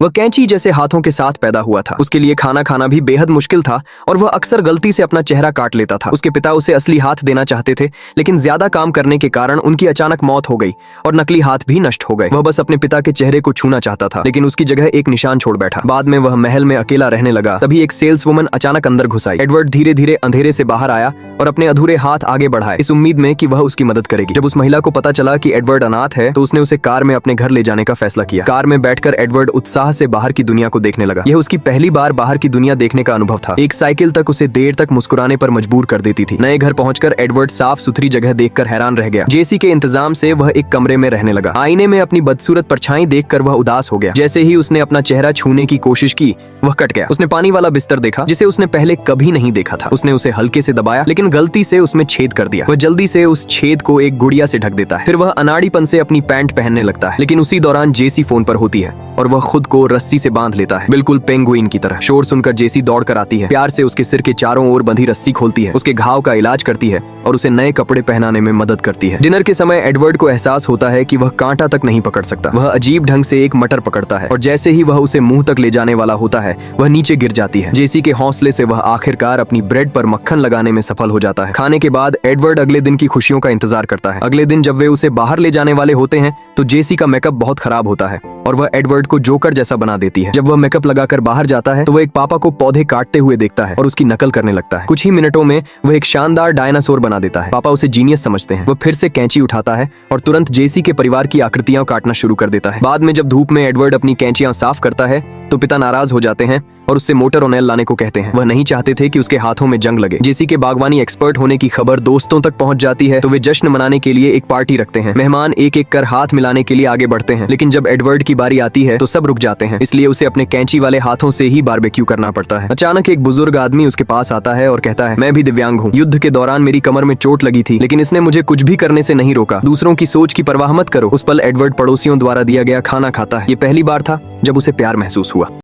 वह कैंची जैसे हाथों के साथ पैदा हुआ था। उसके लिए खाना खाना भी बेहद मुश्किल था और वह अक्सर गलती से अपना चेहरा काट लेता था। उसके पिता उसे असली हाथ देना चाहते थे, लेकिन ज्यादा काम करने के कारण उनकी अचानक मौत हो गई और नकली हाथ भी नष्ट हो गए। वह बस अपने पिता के चेहरे को छूना चाहता था, लेकिन उसकी जगह एक निशान छोड़ बैठा। बाद में वह महल में अकेला रहने लगा। तभी एक सेल्स वुमन अचानक अंदर घुस आई। एडवर्ड धीरे धीरे अंधेरे से बाहर आया और अपने अधूरे हाथ आगे बढ़ाए, इस उम्मीद में कि वह उसकी मदद करेगी। जब उस महिला को पता चला कि एडवर्ड अनाथ है, तो उसने उसे कार में अपने घर ले जाने का फैसला किया। कार में बैठकर एडवर्ड उत्साह से बाहर की दुनिया को देखने लगा। यह उसकी पहली बार बाहर की दुनिया देखने का अनुभव था। एक साइकिल तक उसे देर तक मुस्कुराने पर मजबूर कर देती थी। नए घर पहुंचकर एडवर्ड साफ सुथरी जगह देखकर हैरान रह गया। जेसी के इंतजाम से वह एक कमरे में रहने लगा। आईने में अपनी बदसूरत परछाई देखकर वह उदास हो गया। जैसे ही उसने अपना चेहरा छूने की कोशिश की, वह कट गया। उसने पानी वाला बिस्तर देखा, जिसे उसने पहले कभी नहीं देखा था। उसने उसे हल्के से दबाया, लेकिन गलती से उसमें छेद कर दिया। वह जल्दी से उस छेद को एक गुड़िया से ढक देता है। फिर वह अनाड़ीपन से अपनी पैंट पहनने लगता है, लेकिन उसी दौरान जेसी फोन पर होती है और वह खुद को रस्सी से बांध लेता है, बिल्कुल पेंगुइन की तरह। शोर सुनकर जेसी दौड़ कर आती है। प्यार से उसके सिर के चारों ओर बंधी रस्सी खोलती है, उसके घाव का इलाज करती है और उसे नए कपड़े पहनाने में मदद करती है। डिनर के समय एडवर्ड को एहसास होता है कि वह कांटा तक नहीं पकड़ सकता। वह अजीब ढंग से एक मटर पकड़ता है और जैसे ही वह उसे मुंह तक ले जाने वाला होता है, वह नीचे गिर जाती है। जेसी के हौसले से वह आखिरकार अपनी ब्रेड पर मक्खन लगाने में सफल हो जाता है। खाने के बाद एडवर्ड अगले दिन की खुशियों का इंतजार करता है। अगले दिन जब वे उसे बाहर ले जाने वाले होते हैं, तो जेसी का मेकअप बहुत खराब होता है और वह एडवर्ड को जोकर जैसा बना देती है। जब वह मेकअप लगाकर बाहर जाता है, तो वह एक पापा को पौधे काटते हुए देखता है और उसकी नकल करने लगता है। कुछ ही मिनटों में वह एक शानदार डायनासोर बना देता है। पापा उसे जीनियस समझते हैं। वह फिर से कैंची उठाता है और तुरंत जेसी के परिवार की आकृतियां काटना शुरू कर देता है। बाद में जब धूप में एडवर्ड अपनी कैंचियां साफ करता है, तो पिता नाराज हो जाते हैं और उससे मोटर ओनेल लाने को कहते हैं। वह नहीं चाहते थे कि उसके हाथों में जंग लगे। जेसी के बागवानी एक्सपर्ट होने की खबर दोस्तों तक पहुंच जाती है, तो वे जश्न मनाने के लिए एक पार्टी रखते हैं। मेहमान एक एक कर हाथ मिलाने के लिए आगे बढ़ते हैं, लेकिन जब एडवर्ड की बारी आती है, तो सब रुक जाते हैं। इसलिए उसे अपने कैंची वाले हाथों से ही बारबेक्यू करना पड़ता है। अचानक एक बुजुर्ग आदमी उसके पास आता है और कहता है, मैं भी दिव्यांग हूँ। युद्ध के दौरान मेरी कमर में चोट लगी थी, लेकिन इसने मुझे कुछ भी करने से नहीं रोका। दूसरों की सोच की परवाह मत करो। उस पल एडवर्ड पड़ोसियों द्वारा दिया गया खाना खाता है। ये पहली बार था जब उसे प्यार महसूस हुआ।